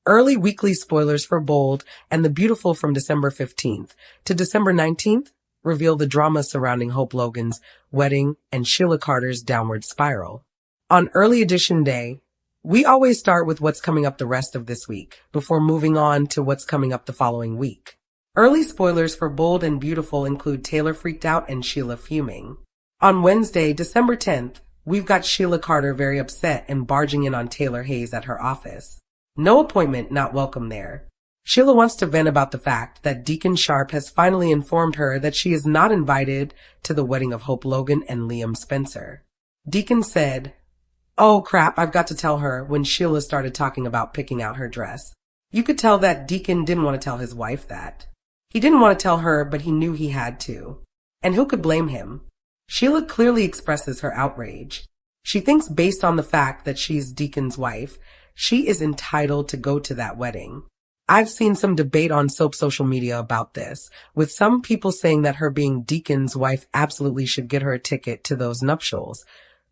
Early weekly spoilers for Bold and the Beautiful from December 15th to December 19th reveal the drama surrounding Hope Logan's wedding and Sheila Carter's downward spiral. On early edition day, we always start with what's coming up the rest of this week before moving on to what's coming up the following week. Early spoilers for Bold and Beautiful include Taylor freaked out and Sheila fuming. On Wednesday, December 10th, we've got Sheila Carter very upset and barging in on Taylor Hayes at her office. No appointment, not welcome there. Sheila wants to vent about the fact that Deacon Sharp has finally informed her that she is not invited to the wedding of Hope Logan and Liam Spencer. Deacon said, "Oh crap, I've got to tell her," when Sheila started talking about picking out her dress. You could tell that Deacon didn't want to tell his wife that. He didn't want to tell her, but he knew he had to. And who could blame him? Sheila clearly expresses her outrage. She thinks based on the fact that she's Deacon's wife, she is entitled to go to that wedding. I've seen some debate on soap social media about this, with some people saying that her being Deacon's wife absolutely should get her a ticket to those nuptials.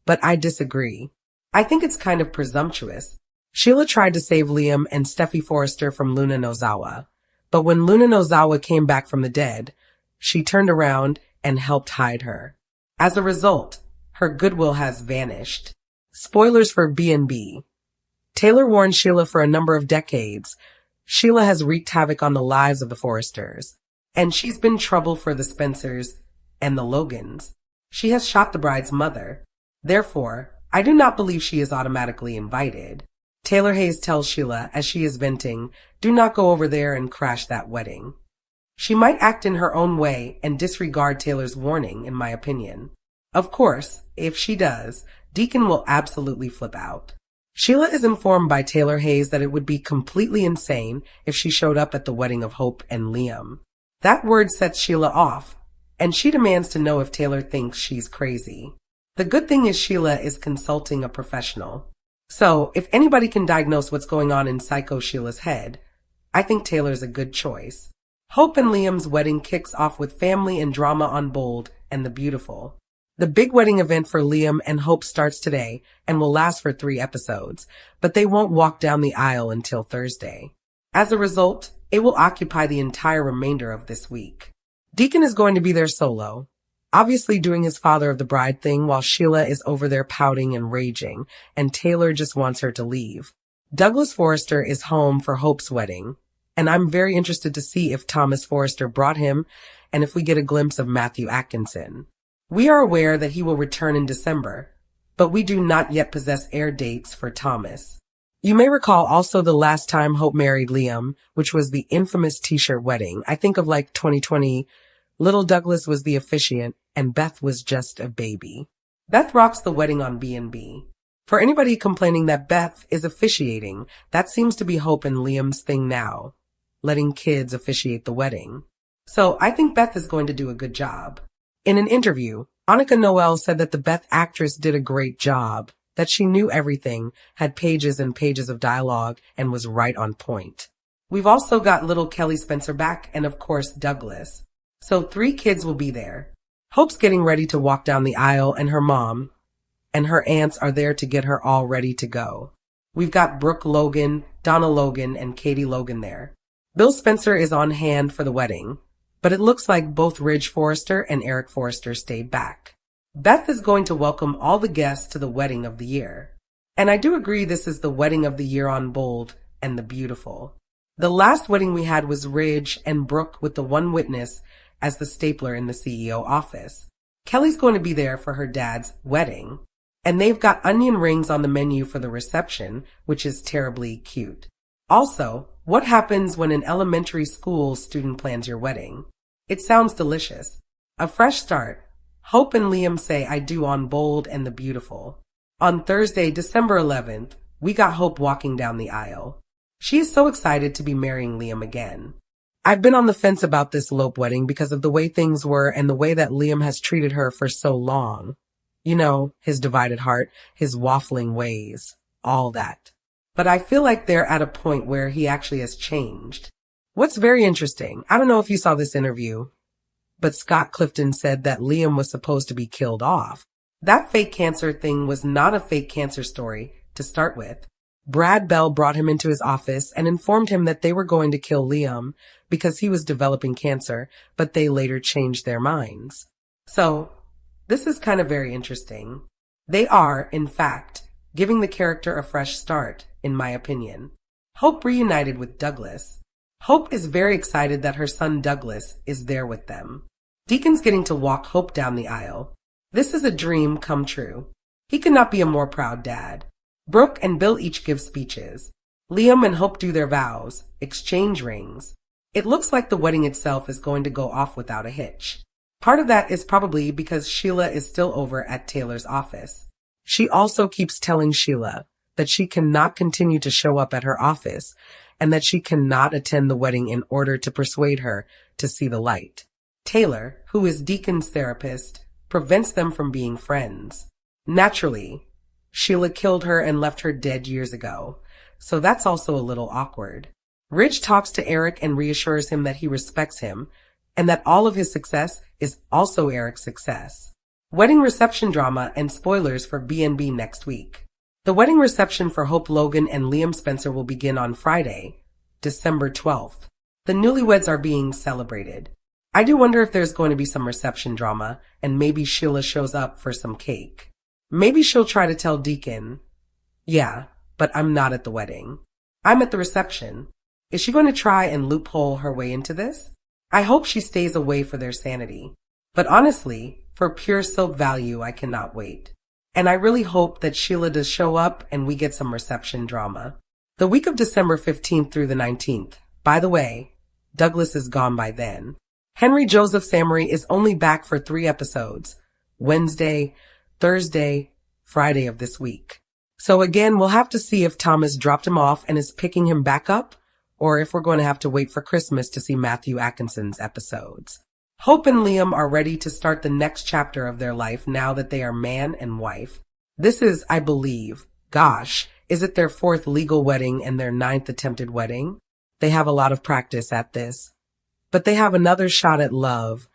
But I disagree. I think it's kind of presumptuous. Sheila tried to save Liam and Steffi Forrester from Luna Nozawa. But when Luna Nozawa came back from the dead, she turned around and helped hide her. As a result, her goodwill has vanished. Spoilers for B&B. Taylor warned Sheila for a number of decades. Sheila has wreaked havoc on the lives of the Forresters, and she's been trouble for the Spencers and the Logans. She has shot the bride's mother. Therefore, I do not believe she is automatically invited. Taylor Hayes tells Sheila, as she is venting, do not go over there and crash that wedding. She might act in her own way and disregard Taylor's warning, in my opinion. Of course, if she does, Deacon will absolutely flip out. Sheila is informed by Taylor Hayes that it would be completely insane if she showed up at the wedding of Hope and Liam. That word sets Sheila off, and she demands to know if Taylor thinks she's crazy. The good thing is Sheila is consulting a professional. So, if anybody can diagnose what's going on in Psycho Sheila's head, I think Taylor's a good choice. Hope and Liam's wedding kicks off with family and drama on Bold and the Beautiful. The big wedding event for Liam and Hope starts today and will last for 3 episodes, but they won't walk down the aisle until Thursday. As a result, it will occupy the entire remainder of this week. Deacon is going to be there solo, obviously doing his father of the bride thing while Sheila is over there pouting and raging, and Taylor just wants her to leave. Douglas Forrester is home for Hope's wedding, and I'm very interested to see if Thomas Forrester brought him and if we get a glimpse of Matthew Atkinson. We are aware that he will return in December, but we do not yet possess air dates for Thomas. You may recall also the last time Hope married Liam, which was the infamous t-shirt wedding. I think of like 2020, little Douglas was the officiant and Beth was just a baby. Beth rocks the wedding on B&B. For anybody complaining that Beth is officiating, that seems to be Hope and Liam's thing now, letting kids officiate the wedding. So I think Beth is going to do a good job. In an interview, Annika Noel said that the Beth actress did a great job, that she knew everything, had pages and pages of dialogue, and was right on point. We've also got little Kelly Spencer back and of course Douglas. So 3 kids will be there. Hope's getting ready to walk down the aisle and her mom and her aunts are there to get her all ready to go. We've got Brooke Logan, Donna Logan, and Katie Logan there. Bill Spencer is on hand for the wedding, but it looks like both Ridge Forrester and Eric Forrester stayed back. Beth is going to welcome all the guests to the wedding of the year. And I do agree this is the wedding of the year on Bold and the Beautiful. The last wedding we had was Ridge and Brooke with the one witness as the stapler in the CEO office. Kelly's going to be there for her dad's wedding, and they've got onion rings on the menu for the reception, which is terribly cute. Also, what happens when an elementary school student plans your wedding? It sounds delicious. A fresh start. Hope and Liam say I do on Bold and the Beautiful. On Thursday, December 11th, we got Hope walking down the aisle. She is so excited to be marrying Liam again. I've been on the fence about this Lope wedding because of the way things were and the way that Liam has treated her for so long. You know, his divided heart, his waffling ways, all that. But I feel like they're at a point where he actually has changed. What's very interesting, I don't know if you saw this interview, but Scott Clifton said that Liam was supposed to be killed off. That fake cancer thing was not a fake cancer story to start with. Brad Bell brought him into his office and informed him that they were going to kill Liam because he was developing cancer, but they later changed their minds. So, this is kind of very interesting. They are, in fact, giving the character a fresh start, in my opinion. Hope reunited with Douglas. Hope is very excited that her son Douglas is there with them. Deacon's getting to walk Hope down the aisle. This is a dream come true. He could not be a more proud dad. Brooke and Bill each give speeches. Liam and Hope do their vows, exchange rings. It looks like the wedding itself is going to go off without a hitch. Part of that is probably because Sheila is still over at Taylor's office. She also keeps telling Sheila that she cannot continue to show up at her office and that she cannot attend the wedding in order to persuade her to see the light. Taylor, who is Deacon's therapist, prevents them from being friends. Naturally, Sheila killed her and left her dead years ago, so that's also a little awkward. Ridge talks to Eric and reassures him that he respects him and that all of his success is also Eric's success. Wedding reception drama and spoilers for B&B next week. The wedding reception for Hope Logan and Liam Spencer will begin on Friday, December 12th. The newlyweds are being celebrated. I do wonder if there's going to be some reception drama and maybe Sheila shows up for some cake. Maybe she'll try to tell Deacon, yeah, but I'm not at the wedding. I'm at the reception. Is she going to try and loophole her way into this? I hope she stays away for their sanity. But honestly, for pure soap value, I cannot wait. And I really hope that Sheila does show up and we get some reception drama. The week of December 15th through the 19th. By the way, Douglas is gone by then. Henry Joseph Samory is only back for 3 episodes. Wednesday, Thursday, Friday of this week. So again, we'll have to see if Thomas dropped him off and is picking him back up, or if we're going to have to wait for Christmas to see Matthew Atkinson's episodes. Hope and Liam are ready to start the next chapter of their life now that they are man and wife. This is, I believe, is it their 4th legal wedding and their 9th attempted wedding? They have a lot of practice at this. But they have another shot at love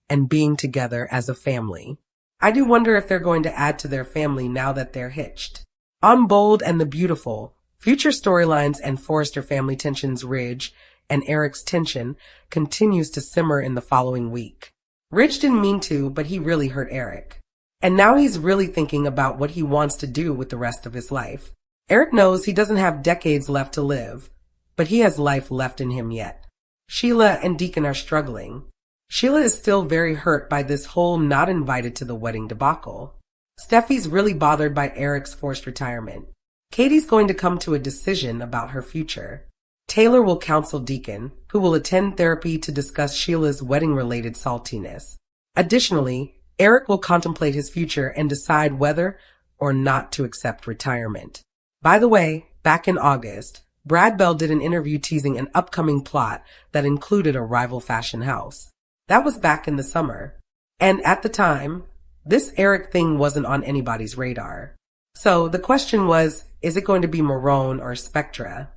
and being together as a family. I do wonder if they're going to add to their family now that they're hitched. On Bold and the Beautiful, future storylines and Forrester family tensions. Ridge and Eric's tension continues to simmer in the following week. Ridge didn't mean to, but he really hurt Eric. And now he's really thinking about what he wants to do with the rest of his life. Eric knows he doesn't have decades left to live, but he has life left in him yet. Sheila and Deacon are struggling. Sheila is still very hurt by this whole not invited to the wedding debacle. Steffi's really bothered by Eric's forced retirement. Katie's going to come to a decision about her future. Taylor will counsel Deacon, who will attend therapy to discuss Sheila's wedding-related saltiness. Additionally, Eric will contemplate his future and decide whether or not to accept retirement. By the way, back in August, Brad Bell did an interview teasing an upcoming plot that included a rival fashion house. That was back in the summer. And at the time, this Eric thing wasn't on anybody's radar. So the question was, is it going to be Marone or Spectra?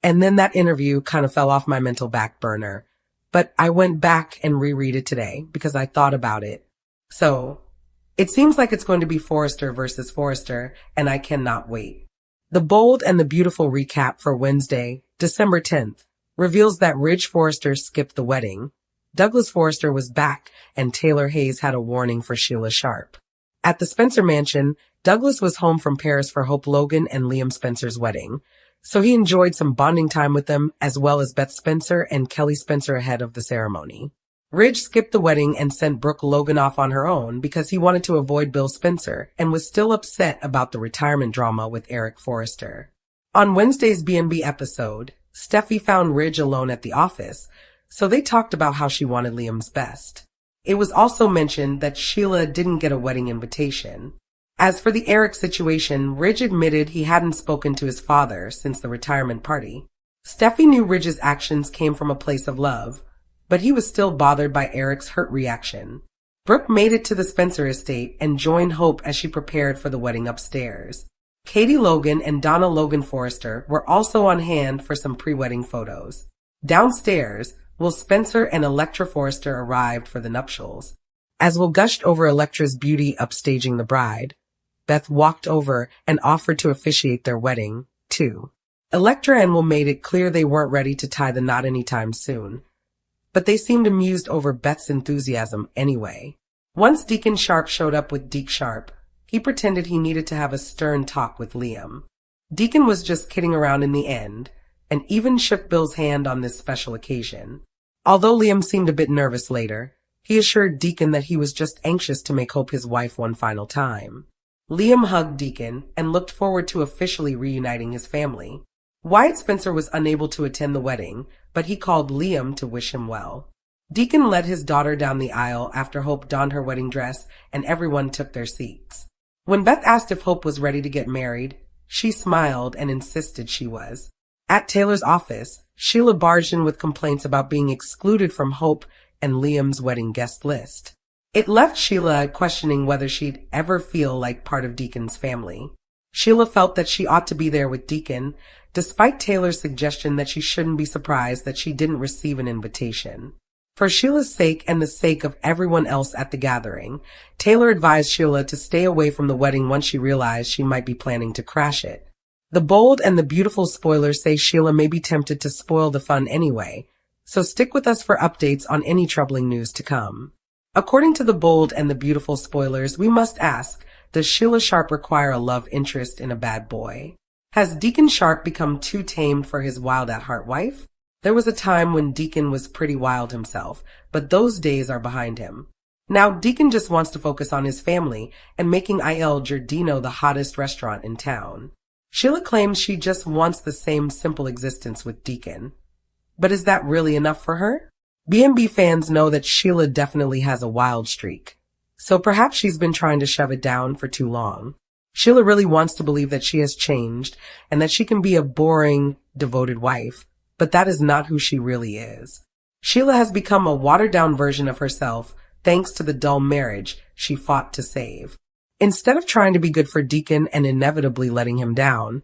And then that interview kind of fell off my mental back burner. But I went back and reread it today because I thought about it. So it seems like it's going to be Forrester versus Forrester, and I cannot wait. The Bold and the Beautiful recap for Wednesday, December 10th, reveals that Ridge Forrester skipped the wedding. Douglas Forrester was back, and Taylor Hayes had a warning for Sheila Sharp. At the Spencer mansion, Douglas was home from Paris for Hope Logan and Liam Spencer's wedding, so he enjoyed some bonding time with them, as well as Beth Spencer and Kelly Spencer ahead of the ceremony. Ridge skipped the wedding and sent Brooke Logan off on her own because he wanted to avoid Bill Spencer and was still upset about the retirement drama with Eric Forrester. On Wednesday's B&B episode, Steffi found Ridge alone at the office, so they talked about how she wanted Liam's best. It was also mentioned that Sheila didn't get a wedding invitation. As for the Eric situation, Ridge admitted he hadn't spoken to his father since the retirement party. Steffi knew Ridge's actions came from a place of love, but he was still bothered by Eric's hurt reaction. Brooke made it to the Spencer estate and joined Hope as she prepared for the wedding upstairs. Katie Logan and Donna Logan Forrester were also on hand for some pre-wedding photos. Downstairs, Will Spencer and Electra Forrester arrived for the nuptials. As Will gushed over Electra's beauty upstaging the bride, Beth walked over and offered to officiate their wedding, 2. Electra and Will made it clear they weren't ready to tie the knot anytime soon, but they seemed amused over Beth's enthusiasm anyway. Once Deacon Sharp showed up with Deke Sharp, he pretended he needed to have a stern talk with Liam. Deacon was just kidding around in the end, and even shook Bill's hand on this special occasion. Although Liam seemed a bit nervous later, he assured Deacon that he was just anxious to make Hope his wife one final time. Liam hugged Deacon and looked forward to officially reuniting his family. Wyatt Spencer was unable to attend the wedding, but he called Liam to wish him well. Deacon led his daughter down the aisle after Hope donned her wedding dress, and everyone took their seats. When Beth asked if Hope was ready to get married, she smiled and insisted she was. At Taylor's office, Sheila barged in with complaints about being excluded from Hope and Liam's wedding guest list. It left Sheila questioning whether she'd ever feel like part of Deacon's family. Sheila felt that she ought to be there with Deacon, despite Taylor's suggestion that she shouldn't be surprised that she didn't receive an invitation. For Sheila's sake and the sake of everyone else at the gathering, Taylor advised Sheila to stay away from the wedding once she realized she might be planning to crash it. The bold and the beautiful spoilers say Sheila may be tempted to spoil the fun anyway, so stick with us for updates on any troubling news to come. According to the bold and the beautiful spoilers, we must ask, does Sheila Sharp require a love interest in a bad boy? Has Deacon Sharp become too tamed for his wild-at-heart wife? There was a time when Deacon was pretty wild himself, but those days are behind him. Now Deacon just wants to focus on his family and making Il Giardino the hottest restaurant in town. Sheila claims she just wants the same simple existence with Deacon. But is that really enough for her? B&B fans know that Sheila definitely has a wild streak, so perhaps she's been trying to shove it down for too long. Sheila really wants to believe that she has changed and that she can be a boring, devoted wife. But that is not who she really is. Sheila has become a watered-down version of herself thanks to the dull marriage she fought to save. Instead of trying to be good for Deacon and inevitably letting him down,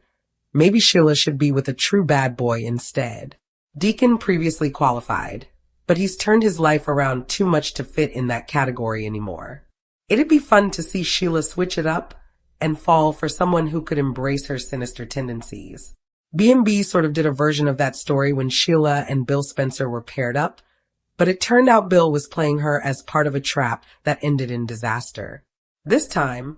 maybe Sheila should be with a true bad boy instead. Deacon previously qualified, but he's turned his life around too much to fit in that category anymore. It'd be fun to see Sheila switch it up and fall for someone who could embrace her sinister tendencies. B&B sort of did a version of that story when Sheila and Bill Spencer were paired up, but it turned out Bill was playing her as part of a trap that ended in disaster. This time,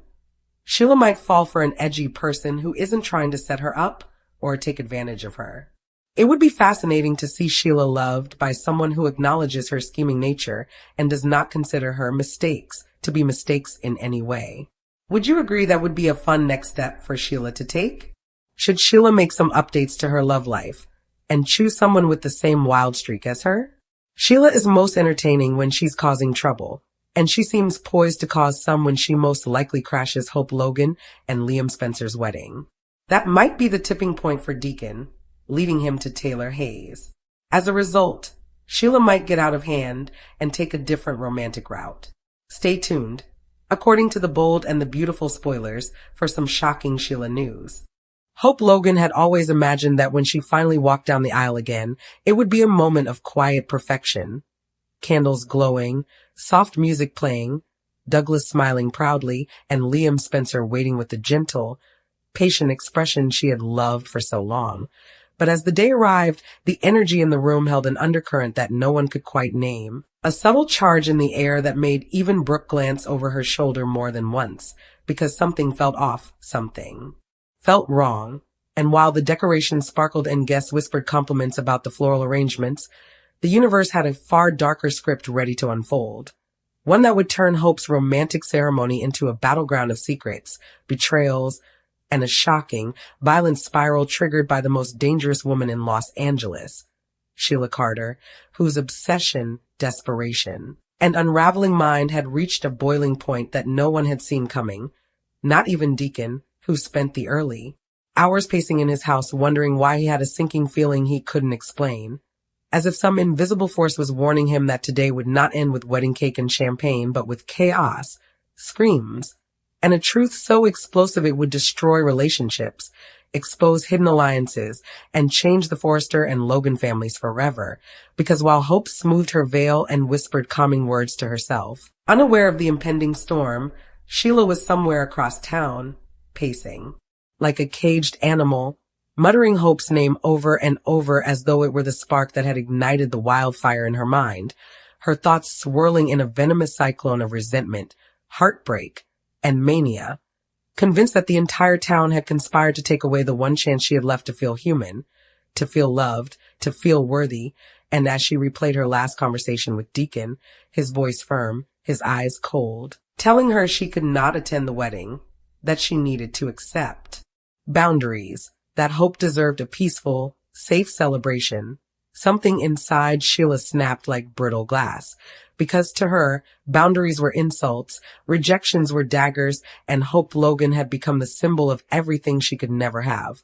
Sheila might fall for an edgy person who isn't trying to set her up or take advantage of her. It would be fascinating to see Sheila loved by someone who acknowledges her scheming nature and does not consider her mistakes to be mistakes in any way. Would you agree that would be a fun next step for Sheila to take? Should Sheila make some updates to her love life and choose someone with the same wild streak as her? Sheila is most entertaining when she's causing trouble, and she seems poised to cause some when she most likely crashes Hope Logan and Liam Spencer's wedding. That might be the tipping point for Deacon, leading him to Taylor Hayes. As a result, Sheila might get out of hand and take a different romantic route. Stay tuned, according to the bold and the beautiful spoilers, for some shocking Sheila news. Hope Logan had always imagined that when she finally walked down the aisle again, it would be a moment of quiet perfection. Candles glowing, soft music playing, Douglas smiling proudly, and Liam Spencer waiting with the gentle, patient expression she had loved for so long. But as the day arrived, the energy in the room held an undercurrent that no one could quite name. A subtle charge in the air that made even Brooke glance over her shoulder more than once, because something felt off, something felt wrong, and while the decorations sparkled and guests whispered compliments about the floral arrangements, the universe had a far darker script ready to unfold. One that would turn Hope's romantic ceremony into a battleground of secrets, betrayals, and a shocking, violent spiral triggered by the most dangerous woman in Los Angeles, Sheila Carter, whose obsession, desperation, and unraveling mind had reached a boiling point that no one had seen coming, not even Deacon, who spent the early hours pacing in his house wondering why he had a sinking feeling he couldn't explain, as if some invisible force was warning him that today would not end with wedding cake and champagne, but with chaos, screams, and a truth so explosive it would destroy relationships, expose hidden alliances, and change the Forrester and Logan families forever, because while Hope smoothed her veil and whispered calming words to herself, unaware of the impending storm, Sheila was somewhere across town, pacing, like a caged animal, muttering Hope's name over and over as though it were the spark that had ignited the wildfire in her mind, her thoughts swirling in a venomous cyclone of resentment, heartbreak, and mania, convinced that the entire town had conspired to take away the one chance she had left to feel human, to feel loved, to feel worthy. And as she replayed her last conversation with Deacon, his voice firm, his eyes cold, telling her she could not attend the wedding, that she needed to accept boundaries, that Hope deserved a peaceful, safe celebration, something inside Sheila snapped like brittle glass, because to her, boundaries were insults, rejections were daggers, and Hope Logan had become the symbol of everything she could never have.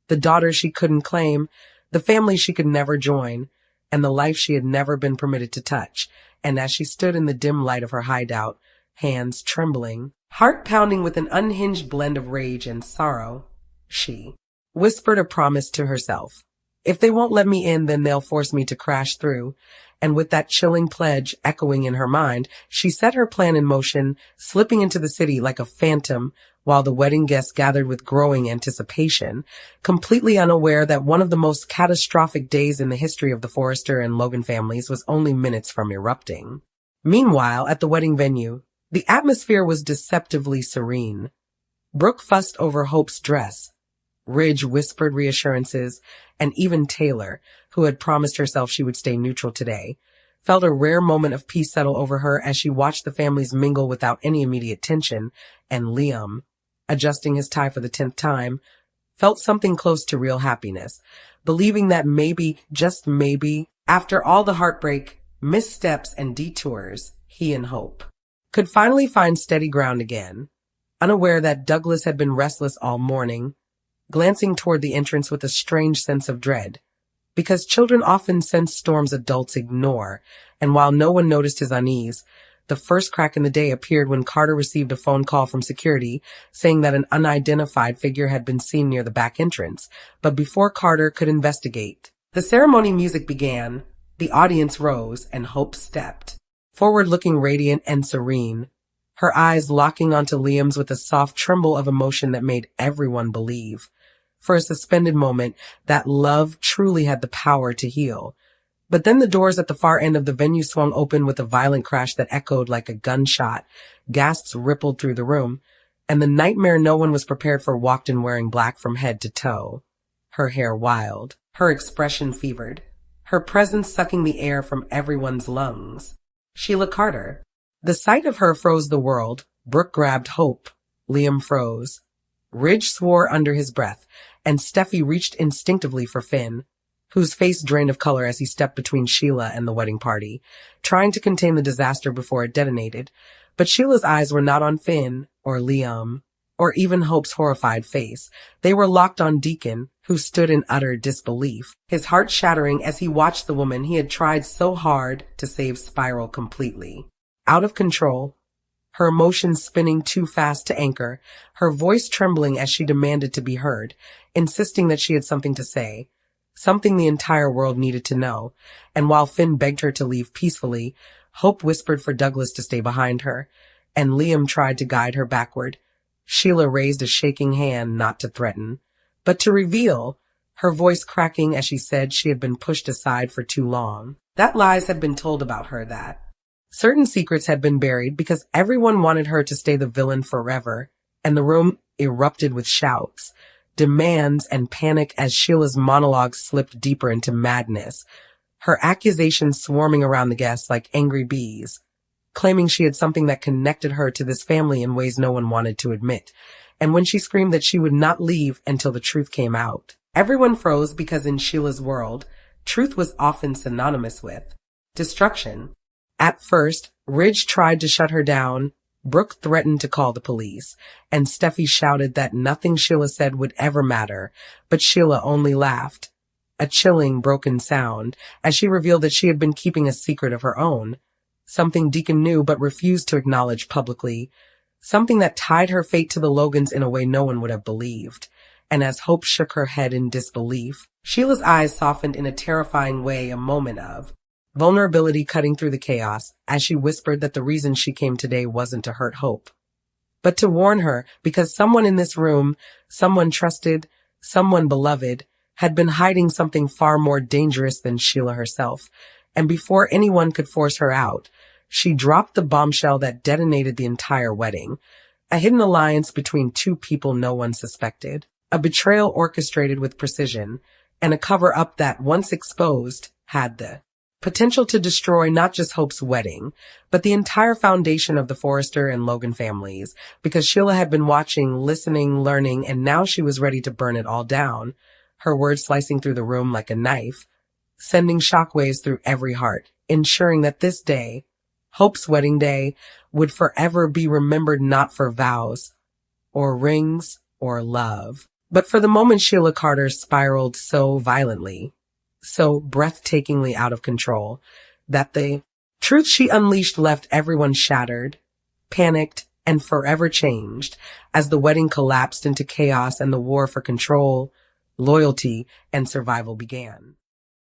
The daughter she couldn't claim, the family she could never join, and the life she had never been permitted to touch. And as she stood in the dim light of her hideout, hands trembling, heart pounding with an unhinged blend of rage and sorrow, she whispered a promise to herself. If they won't let me in, then they'll force me to crash through. And with that chilling pledge echoing in her mind, she set her plan in motion, slipping into the city like a phantom, while the wedding guests gathered with growing anticipation, completely unaware that one of the most catastrophic days in the history of the Forrester and Logan families was only minutes from erupting. Meanwhile, at the wedding venue, the atmosphere was deceptively serene. Brooke fussed over Hope's dress. Ridge whispered reassurances, and even Taylor, who had promised herself she would stay neutral today, felt a rare moment of peace settle over her as she watched the families mingle without any immediate tension, and Liam, adjusting his tie for the 10th time, felt something close to real happiness, believing that maybe, just maybe, after all the heartbreak, missteps, and detours, he and Hope could finally find steady ground again, unaware that Douglas had been restless all morning, glancing toward the entrance with a strange sense of dread, because children often sense storms adults ignore, and while no one noticed his unease, the first crack in the day appeared when Carter received a phone call from security saying that an unidentified figure had been seen near the back entrance. But before Carter could investigate, the ceremony music began, the audience rose, and Hope stepped forward looking radiant and serene, her eyes locking onto Liam's with a soft tremble of emotion that made everyone believe, for a suspended moment, that love truly had the power to heal. But then the doors at the far end of the venue swung open with a violent crash that echoed like a gunshot. Gasps rippled through the room, and the nightmare no one was prepared for walked in wearing black from head to toe. Her hair wild, her expression fevered, her presence sucking the air from everyone's lungs. Sheila Carter. The sight of her froze the world. Brooke grabbed Hope. Liam froze. Ridge swore under his breath, and Steffi reached instinctively for Finn, whose face drained of color as he stepped between Sheila and the wedding party, trying to contain the disaster before it detonated. But Sheila's eyes were not on Finn, or Liam, or even Hope's horrified face. They were locked on Deacon, who stood in utter disbelief, his heart shattering as he watched the woman he had tried so hard to save spiral completely. Out of control, her emotions spinning too fast to anchor, her voice trembling as she demanded to be heard, insisting that she had something to say, something the entire world needed to know. And while Finn begged her to leave peacefully, Hope whispered for Douglas to stay behind her, and Liam tried to guide her backward. Sheila raised a shaking hand not to threaten, but to reveal, her voice cracking as she said she had been pushed aside for too long. That lies had been told about her, that certain secrets had been buried because everyone wanted her to stay the villain forever, and the room erupted with shouts, demands, and panic as Sheila's monologue slipped deeper into madness, her accusations swarming around the guests like angry bees, claiming she had something that connected her to this family in ways no one wanted to admit. And when she screamed that she would not leave until the truth came out, everyone froze because in Sheila's world, truth was often synonymous with destruction. At first, Ridge tried to shut her down. Brooke threatened to call the police, and Steffi shouted that nothing Sheila said would ever matter, but Sheila only laughed. A chilling, broken sound, as she revealed that she had been keeping a secret of her own, something Deacon knew but refused to acknowledge publicly, something that tied her fate to the Logans in a way no one would have believed. And as Hope shook her head in disbelief, Sheila's eyes softened in a terrifying way, a moment of vulnerability cutting through the chaos as she whispered that the reason she came today wasn't to hurt Hope, but to warn her, because someone in this room, someone trusted, someone beloved, had been hiding something far more dangerous than Sheila herself, and before anyone could force her out, she dropped the bombshell that detonated the entire wedding, a hidden alliance between two people no one suspected, a betrayal orchestrated with precision, and a cover-up that, once exposed, had the potential to destroy not just Hope's wedding, but the entire foundation of the Forrester and Logan families, because Sheila had been watching, listening, learning, and now she was ready to burn it all down, her words slicing through the room like a knife, sending shockwaves through every heart, ensuring that this day, Hope's wedding day, would forever be remembered not for vows, or rings, or love, but for the moment Sheila Carter spiraled so violently, so breathtakingly out of control, that the truth she unleashed left everyone shattered, panicked, and forever changed as the wedding collapsed into chaos and the war for control, loyalty, and survival began.